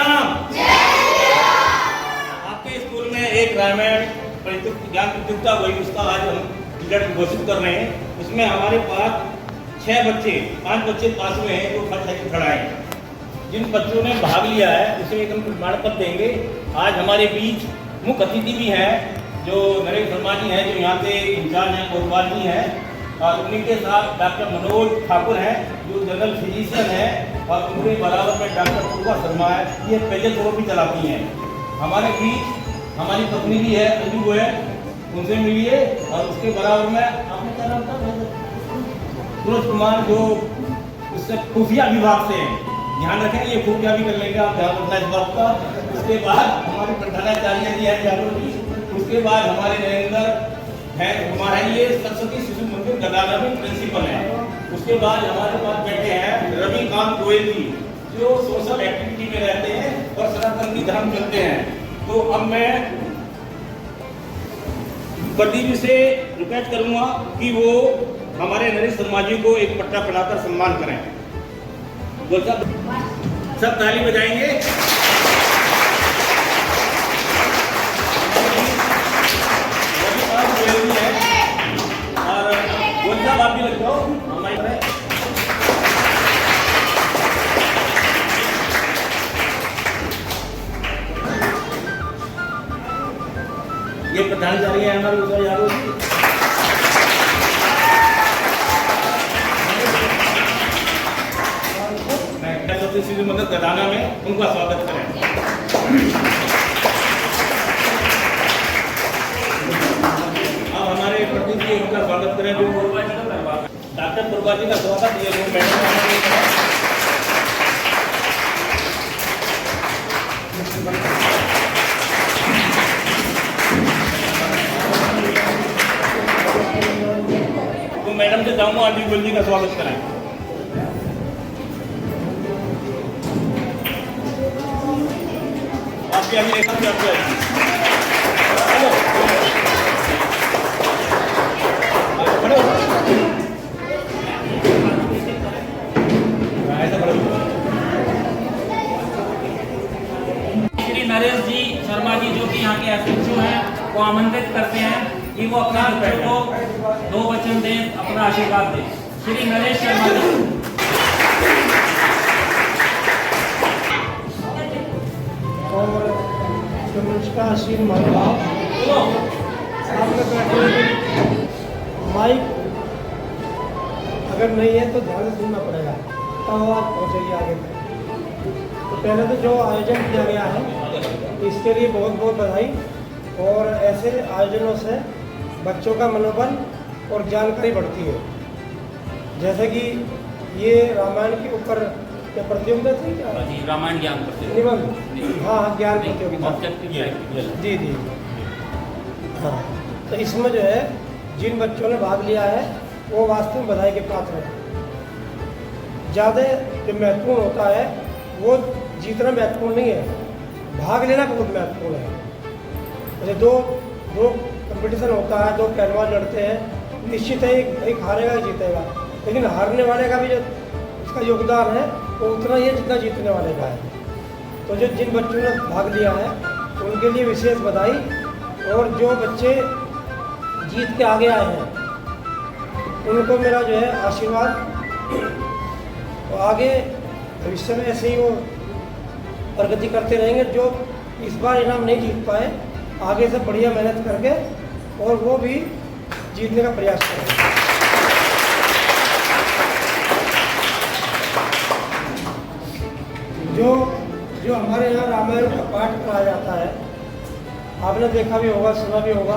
राम। आपके स्कूल में एक रामायण ज्ञान प्रतियोगिता हुई, उसका आज हम रिजल्ट घोषित कर रहे हैं। उसमें हमारे पास 5 बच्चे पास में हैं जो फर्स्ट सेकंड खड़ा है। जिन बच्चों ने भाग लिया है उसे एक हम प्रमाण पत्र देंगे। आज हमारे बीच मुख्य अतिथि भी हैं जो नरेश शर्मा जी हैं, जो यहाँ के इंचार्ज हैं, कोतवाल जी हैं, और उनके साथ डॉक्टर मनोज ठाकुर हैं जो जनरल फिजिशियन हैं, और उनके बराबर में डॉक्टर पूर्वा शर्मा है, ये पेजल भी चलाती हैं। हमारे बीच हमारी पत्नी भी है, अंजू है, उनसे मिलिए। और उसके बराबर में आपने क्या नाम था? सूरज कुमार, जो उससे खुफिया विभाग से हैं। ध्यान रखें, ये खुफिया भी कर लेंगे, आप ध्यान रखना इस बात का। उसके बाद हमारे प्रधानाचार्य जी हैं जागरूक जी। उसके बाद हमारे नरेंद्र है कुमार है, ये सरस्वती शिशु मंदिर गदाना में प्रिंसिपल है। उसके बाद हमारे पास बैठे हैं रविकांत गोयल जी, जो सोशल एक्टिविटी में रहते हैं और सनातन धर्म चलते हैं। तो अब मैं प्रदीप से रिक्वेस्ट करूंगा कि वो हमारे नरेश शर्मा जी को एक पट्टा पढ़ाकर सम्मान करें। बोल सब ताली बजाएंगे। और बोल साहब आप भी लग जाओ हमारे। ये प्रधानाचार्य है हमारे उदय यादव जी। सरस्वती शिशु मंदिर गदाना में उनका स्वागत करें। अब हमारे प्रदीप जी उनका स्वागत करें, जो डॉक्टर पूर्वा जी का स्वागत ये लोग मैडम मैडम से चाहूंगा आंटी गोयल जी का स्वागत कराएं। आपके अभी एक श्री नरेश जी शर्मा जी, जो कि यहाँ के एसएचओ हैं, वो आमंत्रित करते हैं कि वो अपने बच्चों को 2 वचन दें, अपना आशीर्वाद दें। श्री नरेश शर्मा जी। और नमस्कार श्री महाराज, माइक अगर नहीं है तो ध्यान से सुनना पड़ेगा, तब आवाज़ पहुँचेगी आगे तक। तो पहले तो जो आयोजन किया गया है इसके लिए बहुत बहुत बधाई। और ऐसे आयोजनों से बच्चों का मनोबल और जानकारी बढ़ती है। जैसे कि ये रामायण के ऊपर क्या प्रतियोगिता थी क्या? रामायण ज्ञान प्रतियोगिता, निबंध, हाँ ज्ञान प्रतियोगिता जी जी हाँ। तो इसमें जो है जिन बच्चों ने भाग लिया है वो वास्तव में बधाई के पात्र हैं। ज़्यादा जो महत्वपूर्ण होता है वो जीतना महत्वपूर्ण नहीं है, भाग लेना बहुत महत्वपूर्ण है। जैसे दो कंपटीशन होता है, 2 पहलवान लड़ते हैं, निश्चित है एक हारेगा एक जीतेगा, लेकिन हारने वाले का भी जो उसका योगदान है वो उतना ही है जितना जीतने वाले का है। तो जो जिन बच्चों ने भाग लिया है उनके लिए विशेष बधाई। और जो बच्चे जीत के आगे आए हैं उनको मेरा जो है आशीर्वाद। तो आगे भविष्य में ऐसे ही वो प्रगति करते रहेंगे। जो इस बार इनाम नहीं जीत पाए, आगे से बढ़िया मेहनत करके और वो भी जीतने का प्रयास करें। जो हमारे यहाँ रामायण का पाठ कराया जाता है, आपने देखा भी होगा, सुना भी होगा।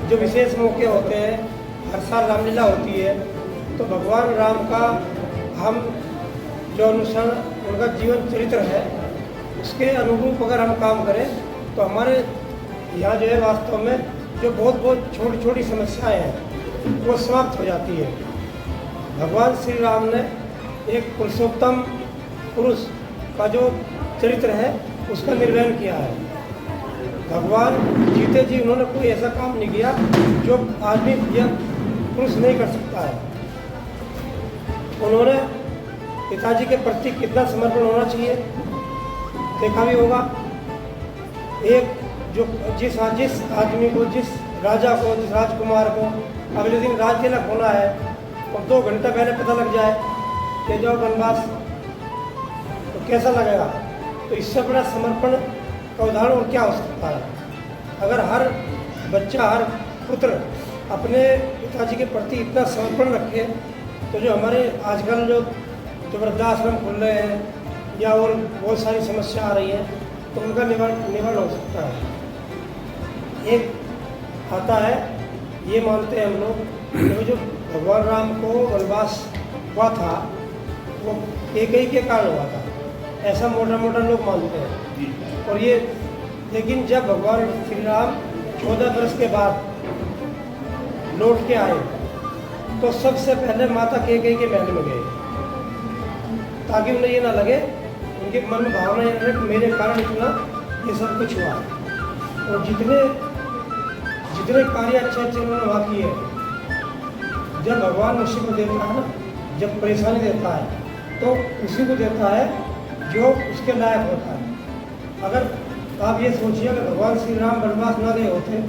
जो विशेष मौके होते हैं, हर साल रामलीला होती है, तो भगवान राम का हम जो अनुसरण उनका जीवन चरित्र है उसके अनुरूप अगर हम काम करें तो हमारे यहाँ जो है वास्तव में जो बहुत छोटी छोटी समस्याएं हैं वो समाप्त हो जाती है। भगवान श्री राम ने एक पुरुषोत्तम पुरुष का जो चरित्र है उसका निर्वहन किया है। भगवान जीते जी उन्होंने कोई ऐसा काम नहीं किया जो आदमी या पुरुष नहीं कर सकता है। उन्होंने पिताजी के प्रति कितना समर्पण होना चाहिए, देखा भी होगा, एक जो जिस आदमी को, जिस राजा को, जिस राजकुमार को अगले दिन राज तिलक होना है और 2 घंटा पहले पता लग जाए कि जाओ वनवास, तो कैसा लगेगा। तो इससे बड़ा समर्पण का उदाहरण और क्या हो सकता है। अगर हर बच्चा, हर पुत्र अपने पिताजी के प्रति इतना समर्पण रखे, तो जो हमारे आजकल जो वृद्धाश्रम खुल रहे हैं या और बहुत सारी समस्या आ रही है, तो उनका निवारण हो सकता है। एक आता है, ये मानते हैं हम लोग कि जो भगवान राम को वनवास हुआ था वो कैकेयी के कारण हुआ था, ऐसा मोटा लोग मानते हैं। और ये लेकिन जब भगवान श्री राम 14 वर्ष के बाद लौट के आए, तो सबसे पहले माता कैकेयी के महल में गए, ताकि उन्हें ये ना लगे, उनके मन में भावना ये रहे कि मेरे कारण इतना ये सब कुछ हुआ। और जितने कार्य अच्छे उन्होंने वहाँ किए, जब भगवान उसी को देता है ना, जब परेशानी देता है तो उसी को देता है जो उसके लायक होता है। अगर आप ये सोचिए कि भगवान श्री राम वनवास न गए होते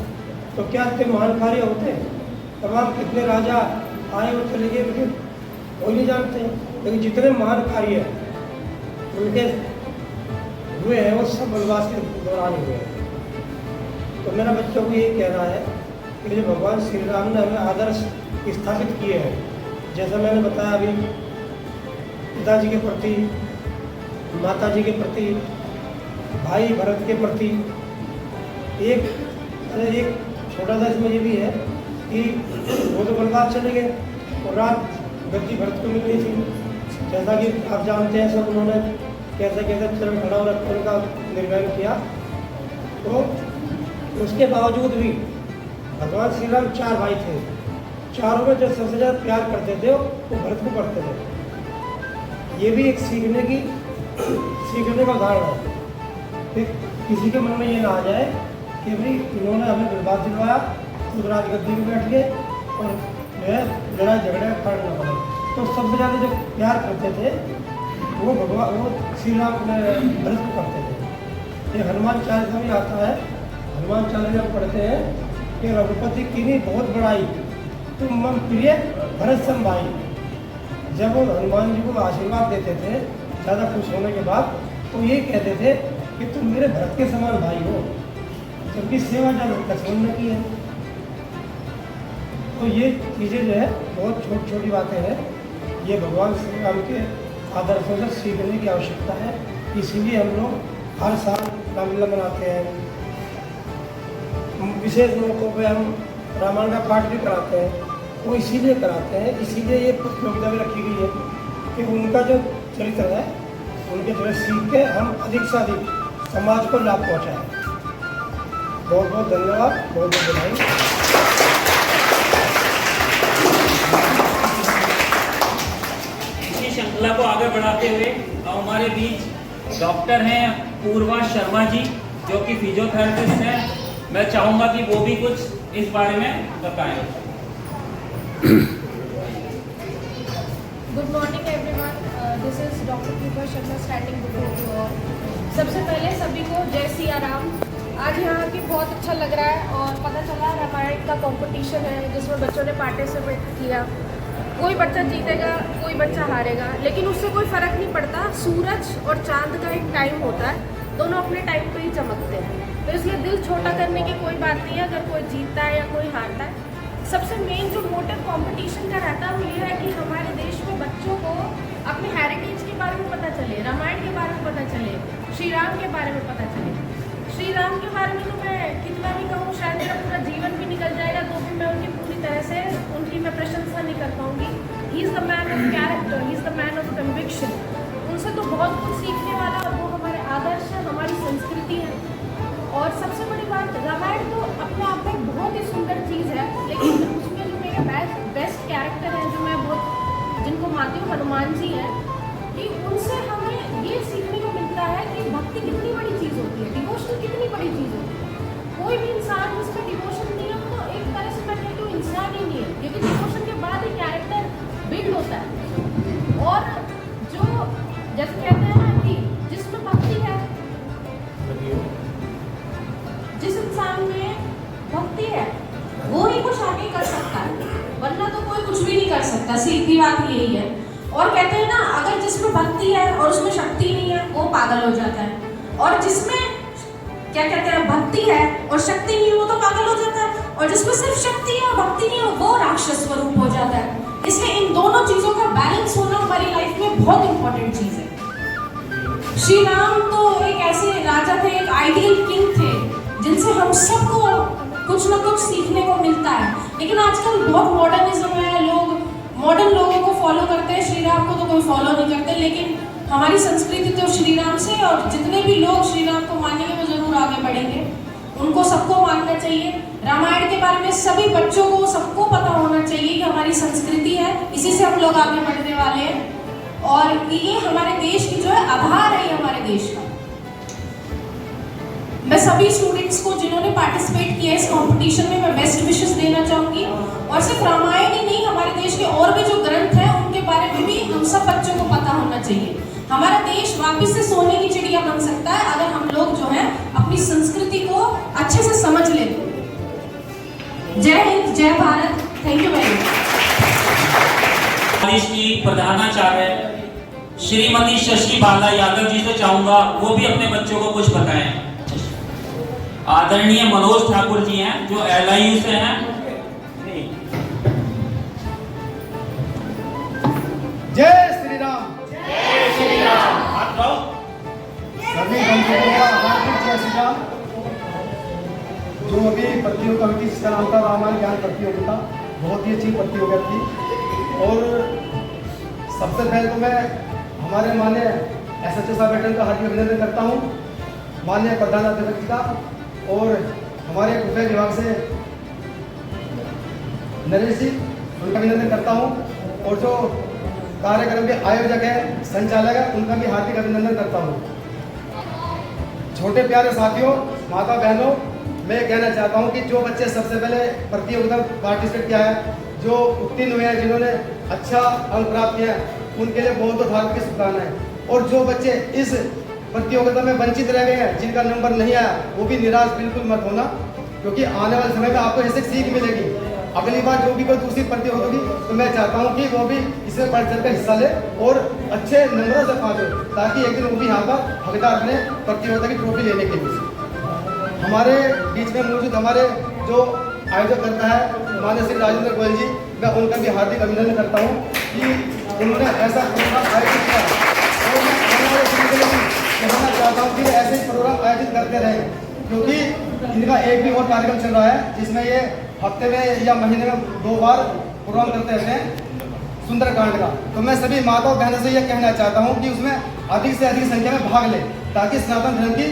तो क्या इतने महान कार्य होते, तमाम कितने राजा आए और चले गए, लेकिन वो नहीं जानते। लेकिन जितने महान कार्य उनके हुए हैं वो सब वनवास के दौरान हुए हैं। तो मेरा बच्चों को यही कहना है कि जो भगवान श्री राम ने हमें आदर्श स्थापित किए हैं, जैसा मैंने बताया अभी, पिताजी के प्रति, माताजी के प्रति, भाई भरत के प्रति, एक छोटा सा इसमें ये भी है कि वो तो वनवास चले गए और रात गद्दी भरत को मिलनी थी, जैसा कि आप जानते हैं सब, उन्होंने कैसे चरण खड़ा रखकर उनका निर्वहन किया। तो उसके बावजूद भी भगवान श्री राम 4 भाई थे, चारों में जो सबसे ज़्यादा प्यार करते थे वो भरत को करते थे। ये भी एक सीखने का उदाहरण है। फिर किसी के मन में ये ना आ जाए कि भाई इन्होंने हमें बर्बाद दिलवाया, खुद राजगद्दी में बैठ गए और जो है लड़ाई झगड़े करना पड़े। तो सबसे ज़्यादा जो प्यार करते थे वो श्री राम भरत को करते थे। ये हनुमान चालीसा में आता है, हनुमान चालीसा में पढ़ते हैं कि रघुपति कीन्ही बहुत बड़ाई, तुम मम प्रिय भरत सम भाई। जब वो हनुमान जी को आशीर्वाद देते थे ज़्यादा खुश होने के बाद, तो ये कहते थे कि तुम मेरे भरत के समान भाई हो, जबकि सेवा जब लक्ष्मण ने की है। तो ये चीज़ें जो है बहुत छोटी बातें हैं, ये भगवान श्री राम के आदर्शों से सीखने की आवश्यकता है। इसीलिए हम लोग हर साल रामलीला मनाते हैं, विशेष मौक़ों पे हम रामायण का पाठ भी कराते हैं। वो इसीलिए कराते हैं, इसीलिए ये प्रतियोगिता भी रखी गई है कि उनका जो चरित्र है, उनके जो सीख के हम अधिक से अधिक समाज को लाभ पहुँचाएँ। बहुत बहुत धन्यवाद, बहुत बहुत बधाई। इसी श्रृंखला को आगे बढ़ाते हुए हमारे बीच डॉक्टर हैं पूर्वा शर्मा जी, जो कि फिजियोथेरेपिस्ट हैं। मैं चाहूँगा कि वो भी कुछ इस बारे में बताएं। Good morning everyone, this is doctor Purva Sharma standing before you all. सबसे पहले सभी को जय सिया राम। आज यहाँ की बहुत अच्छा लग रहा है और पता चला रामायण का कंपटीशन है जिसमें बच्चों ने पार्टिसिपेट किया। कोई बच्चा जीतेगा, कोई बच्चा हारेगा, लेकिन उससे कोई फ़र्क नहीं पड़ता। सूरज और चांद का एक टाइम होता है, दोनों अपने टाइम पे ही चमकते हैं। तो इसलिए दिल छोटा करने की कोई बात नहीं है अगर कोई जीतता है या कोई हारता है। सबसे मेन जो मोटिव कंपटीशन का रहता है वो ये है कि हमारे देश में बच्चों को अपने हेरिटेज के बारे में पता चले, रामायण के बारे में पता चले, श्री राम के बारे में पता चले। श्री राम के बारे में तो मैं कितना भी कहूँ, शायद मेरा पूरा जीवन भी निकल जाएगा तो भी मैं उनकी पूरी तरह से उनकी मैं प्रशंसा नहीं कर पाऊँगी। He is the man of character, he is the man of conviction. उनसे तो बहुत कुछ सीखने वाला, वो हमारे आदर्श है, हमारी संस्कृति है। और सबसे बड़ी बात, रामायण तो अपने आप में बहुत ही सुंदर चीज़ है, लेकिन उसमें जो मेरे बेस्ट कैरेक्टर हैं, जो मैं बहुत जिनको मानती हूँ, हनुमान जी हैं, कि उनसे हमें ये सीखने को मिलता है कि भक्ति कितनी बड़ी चीज़ होती है, डिवोशन कितनी बड़ी चीज़ होती है। कोई भी इंसान जिसमें डिवोशन नहीं है तो एक तरह से मैं कहती हूँ इंसान ही नहीं है, क्योंकि डिवोशन के बाद ही कैरेक्टर बिल्ड होता है। और जो जैसे कहते हैं ना कि जिसमें भक्ति है और उसमें शक्ति नहीं है वो पागल हो जाता है, और जिसमें क्या कहते हैं भक्ति है और शक्ति नहीं है वो तो पागल हो जाता है, और जिसमें सिर्फ शक्ति है और भक्ति नहीं है वो राक्षस स्वरूप हो जाता है। इसलिए इन दोनों चीजों का बैलेंस होना हमारी लाइफ में बहुत इंपॉर्टेंट चीज है। श्री राम तो एक ऐसे राजा थे, एक आइडियल किंग थे जिनसे हम सबको कुछ ना कुछ सीखने को मिलता है। लेकिन आजकल बहुत मॉडर्निज्म है, लोग मॉडर्न लोगों को फॉलो करते हैं, श्री राम को तो कोई फॉलो नहीं करते। लेकिन हमारी संस्कृति तो श्री राम से, और जितने भी लोग श्री राम को मानेंगे वो जरूर आगे बढ़ेंगे, उनको सबको मानना चाहिए। रामायण के बारे में सभी बच्चों को सबको पता होना चाहिए कि हमारी संस्कृति है, इसी से हम लोग आगे बढ़ने वाले हैं, और ये हमारे देश की जो है आधार है, ये हमारे देश का। मैं सभी स्टूडेंट्स को जिन्होंने पार्टिसिपेट किया इस कंपटीशन में मैं बेस्ट विशेस देना चाहूँगी, और सिर्फ रामायण ही नहीं, हमारे देश के और भी जो ग्रंथ हैं उनके बारे में भी हम सब बच्चों को पता होना चाहिए। हमारा देश वापस से सोने की चिड़िया बन सकता है अगर हम लोग जो है अपनी संस्कृति को अच्छे से समझ लें। जय हिंद, जय Bharat, thank you very much. College की प्रधानाचार्य श्रीमती शशि बाला यादव जी से चाहूंगा वो भी अपने बच्चों को कुछ बताएं। आदरणीय मनोज ठाकुर जी हैं जो LIU से हैं। जय श्री राम। जय श्री राम। हाथ लाओ। सभी बंधुओं का हार्दिक जय श्री राम। जो अभी प्रतियोगिता हुई थी जिसका नाम था रामायण ज्ञान प्रतियोगिता, बहुत ही अच्छी प्रतियोगिता थी। और सबसे पहले तो मैं हमारे माननीय SHO साहब बैठन का हार्दिक अभिनंदन करता हूँ, माननीय प्रधानाध्यापक जी का, और हमारे कृषि विभाग से नरेश जी उनका अभिनंदन करता हूँ, और जो कार्यक्रम के आयोजक है, संचालक है, उनका भी हार्दिक अभिनंदन करता हूँ। छोटे प्यारे साथियों, माता बहनों, मैं कहना चाहता हूँ कि जो बच्चे सबसे पहले प्रतियोगिता पार्टिसिपेट किया है, जो उत्तीर्ण हुए हैं, जिन्होंने अच्छा अंक प्राप्त किया है, उनके लिए बहुत बहुत हार्दिक शुभकामनाएं। और जो बच्चे इस प्रतियोगिता में वंचित रह गए हैं, जिनका नंबर नहीं आया, वो भी निराश बिल्कुल मत होना, क्योंकि आने वाले समय में आपको इससे सीख मिलेगी। अगली बार जो भी कोई दूसरी प्रतियोगिता होगी तो मैं चाहता हूँ कि वो भी इसमें बढ़ चढ़ कर हिस्सा ले और अच्छे नंबरों से पास हो, ताकि एक दिन वो भी यहाँ पर हकदार बने प्रतियोगिता की ट्रॉफी लेने के लिए। हमारे बीच में मौजूद हमारे जो आयोजक करता है माननीय श्री राजेंद्र गोयल जी, मैं उनका भी हार्दिक अभिनंदन करता हूँ कि उन्होंने ऐसा प्रोग्राम आयोजित किया, और मैं आने वाले समय में कहना चाहता हूँ कि ऐसे ही प्रोग्राम आयोजित करते रहें, क्योंकि इनका एक भी और कार्यक्रम चल रहा है जिसमें ये हफ्ते में या महीने में 2 बार प्रोग्राम करते रहते हैं सुंदरकांड का। तो मैं सभी माताओं बहनों से यह कहना चाहता हूँ कि उसमें अधिक से अधिक संख्या में भाग लें, ताकि सनातन धर्म की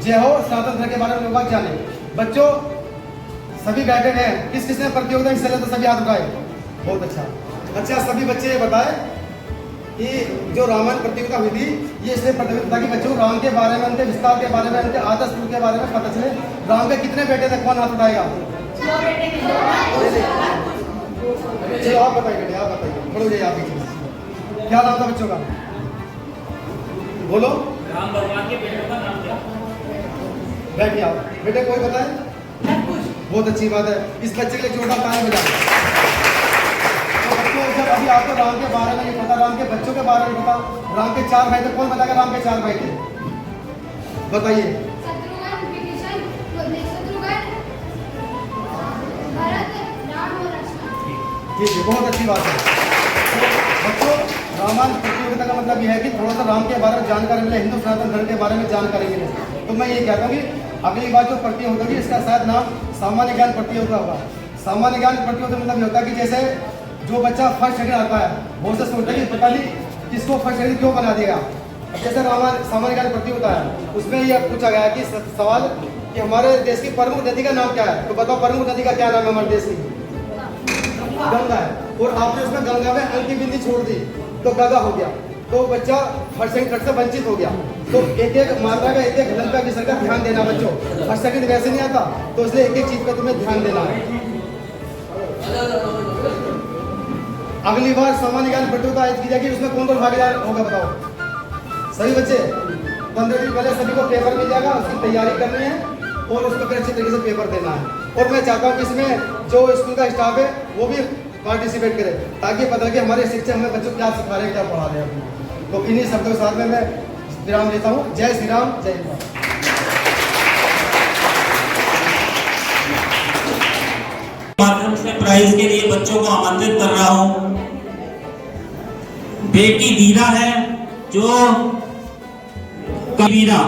जय हो, सनातन धर्म के बारे में लोग जाने। बच्चों सभी बैठे हैं, किस किसने प्रतियोगिता हिस्सा लिया तो सभी हाथ उठाए। बहुत अच्छा, सभी बच्चे ये बताए कि जो रामायण प्रतियोगिता हुई थी ये इसलिए प्रतियोगिता की बच्चों राम के बारे में, उनके विस्तार के बारे में, उनके आदर्श के बारे में पता चले। राम के कितने बेटे थे, कौन हाथ उठाएगा? चलो आप बताइए बेटे, आप बताइए, बोलो ये आप ही। क्या नाम था बच्चों का? बोलो। राम भगवान के बेटों का नाम क्या? बैठिए आप बेटे, कोई बताए? बहुत अच्छी बात है, इस बच्चे के लिए जोरदार तालियां बजाएं। तो बच्चों जब अभी आपको राम के बारे में नहीं पता, राम के बच्चों के बारे में पता, राम के 4 भाई थे, कौन बताएगा राम के 4 भाई थे? बताइए। ठीक है, बहुत अच्छी बात है। तो बच्चों रामायण प्रतियोगिता का मतलब यह है कि थोड़ा सा राम के बारे में जानकारी मिले, हिंदू सनातन धर्म के बारे में जानकारी मिले। तो मैं ये कहता हूँ कि अगली बार जो प्रतियोगिता होगी इसका शायद नाम सामान्य ज्ञान प्रतियोगिता होगा। सामान्य ज्ञान प्रतियोगिता मतलब ये होता है कि जैसे जो बच्चा फर्स्ट सेकंड आता है वो से सोचता है कि पता नहीं किसको फर्स्ट सेकंड क्यों बना देगा। जैसे रामायण सामान्य ज्ञान प्रतियोगिता है, उसमें यह पूछा गया कि सवाल कि हमारे देश की प्रमुख नदी का नाम क्या है, तो बताओ प्रमुख नदी का क्या नाम है हमारे देश की? गंगा है। और आपने उसमें गंगा में अंक की बिंदी छोड़ दी तो गंगा हो गया, तो बच्चा फर्स्ट सेकंड से वंचित हो गया। तो एक एक मात्रा का एक एक हलन पे विसर्ग का ध्यान देना बच्चों। फर्स्ट सेकंड वैसे नहीं आता, तो इसलिए एक एक चीज पे तुम्हें ध्यान देना है। अगली बार सामान्य ज्ञान प्रतियोगिता आयोजित की जाएगी, उसमें कौन कौन भागीदार होगा बताओ? सभी बच्चे 15 दिन पहले सभी को पेपर मिल जाएगा, उसकी तैयारी करनी है और उसको फिर अच्छी तरीके से पेपर देना है। और मैं चाहता हूँ कि इसमें जो स्कूल का स्टाफ है वो भी पार्टिसिपेट करे, ताकि पता लगे हमारे शिक्षक हमें बच्चों क्या सिखा रहे हैं, क्या पढ़ा रहे हैं। तो इन्हीं शब्दों के साथ में मैं विराम लेता हूँ। जय श्री राम, जय हिंद। माध्यम से प्राइज के लिए बच्चों को आमंत्रित कर रहा हूं। बेटी वीरा है जो वीरा,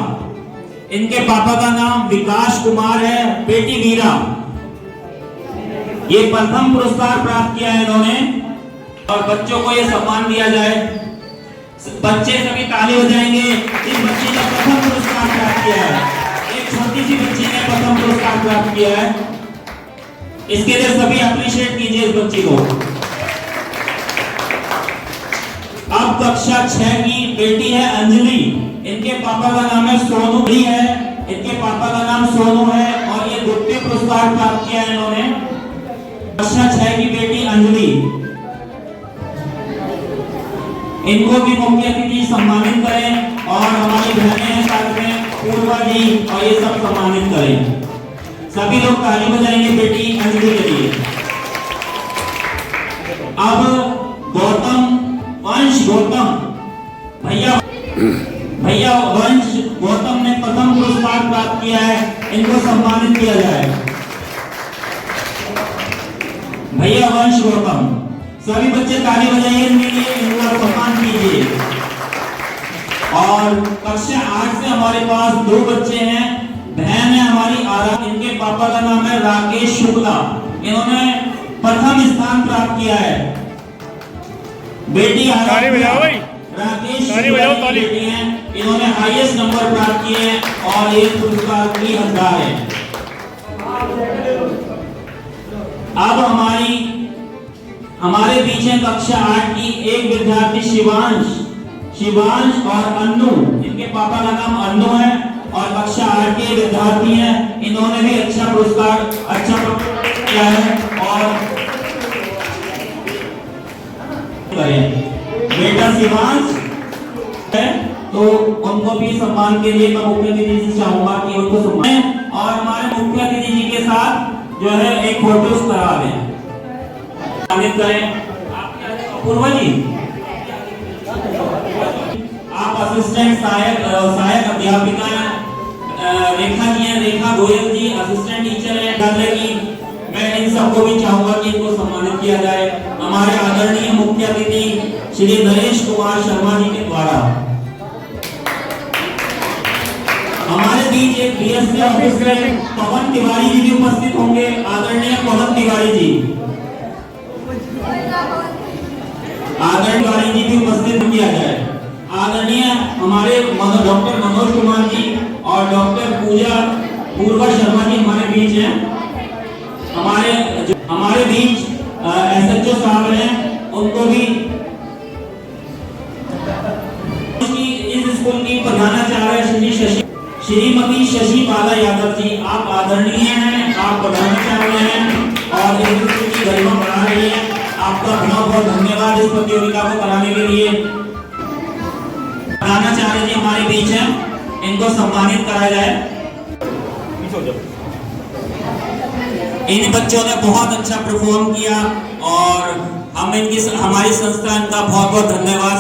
इनके पापा का नाम विकास कुमार है। बेटी वीरा ये प्रथम पुरस्कार प्राप्त किया है इन्होंने, और बच्चों को ये सम्मान दिया जाए। बच्चे सभी ताली बजाएंगे। इस बच्चे ने प्रथम पुरस्कार प्राप्त किया है। एक छोटी सी बच्ची ने प्रथम पुरस्कार प्राप्त किया है। इसके लिए सभी अप्रिशिएट कीजिए इस बच्ची को। अब कक्षा 6 की बेटी है अंजलि, इनके पापा का नाम है सोनू है, इनके पापा का नाम सोनू है और ये द्वितीय पुरस्कार प्राप्त किया है इन्होंने। कक्षा 6 की बेटी अंजलि, इनको भी मुख्य अतिथि सम्मानित करें और हमारी बहनें हैं साथ में पूर्वा जी और ये सब सम्मानित करें। सभी लोग ताली बजाएंगे बेटी अंजलि के लिए। अब गौतम भैया वंश गौतम ने प्रथम पुरस्कार प्राप्त किया है, इनको सम्मानित किया जाए। भैया वंश गौतम, सभी बच्चे ताली बजाइए इनके लिए, इनको सम्मान कीजिए। और कक्षा 8 से हमारे पास 2 बच्चे हैं, बहन है हमारी आरा, इनके पापा का नाम है राकेश शुक्ला, इन्होंने प्रथम स्थान प्राप्त किया है। बेटी आरा राकेश शुक्ला की बेटी हैं, इन्होंने हाईएस्ट नंबर प्राप्त किए हैं और ये पुरस्कार की हकदार है। अब हमारे बीच है कक्षा 8 की एक विद्यार्थी शिवांश और अन्नू, इनके पापा का नाम अन्नू है और कक्षा 8 के विद्यार्थी हैं। इन्होंने भी अच्छा पुरस्कार किया है। और बेटा शिवांश है तो उनको भी सम्मान के लिए मैं मुख्य अतिथि से चाहूंगा कि उनको सम्मान और हमारे मुख्य अतिथि जी के साथ जो है एक फोटोज करा दें, सम्मानित करें। पूर्वा जी आप असिस्टेंट सहायक अध्यापिका रेखा जी हैं, रेखा गोयल जी असिस्टेंट टीचर है डाले की। मैं इन सबको भी चाहूंगा कि इनको सम्मानित किया जाए हमारे आदरणीय मुख्य अतिथि श्री नरेश कुमार शर्मा जी के द्वारा। हमारे बीच एक बीएससी ऑफिसर पवन तिवारी जी भी उपस्थित होंगे, आदरणीय पवन तिवारी जी भी उपस्थित किया जाए। आदरणीय हमारे डॉक्टर मनोज कुमार जी और डॉक्टर पूर्वा शर्मा जी हमारे बीच हैं। हमारे बीच एसएचओ साहब हैं, उनको भी इस स्कूल की प्रधानाचार्य श्रीमती शशि बाला यादव जी, आप आदरणीय हैं, आप प्रधानाचार्य हैं और इस स्कूल की गरिमा बढ़ा रही है। आपका बहुत बहुत धन्यवाद इस प्रतियोगिता को कराने के लिए। प्रधानाचार्य जी हमारे बीच हैं, इनको सम्मानित कराया जाए। इन बच्चों ने बहुत अच्छा परफॉर्म किया और हमारी संस्था इनका बहुत बहुत धन्यवाद।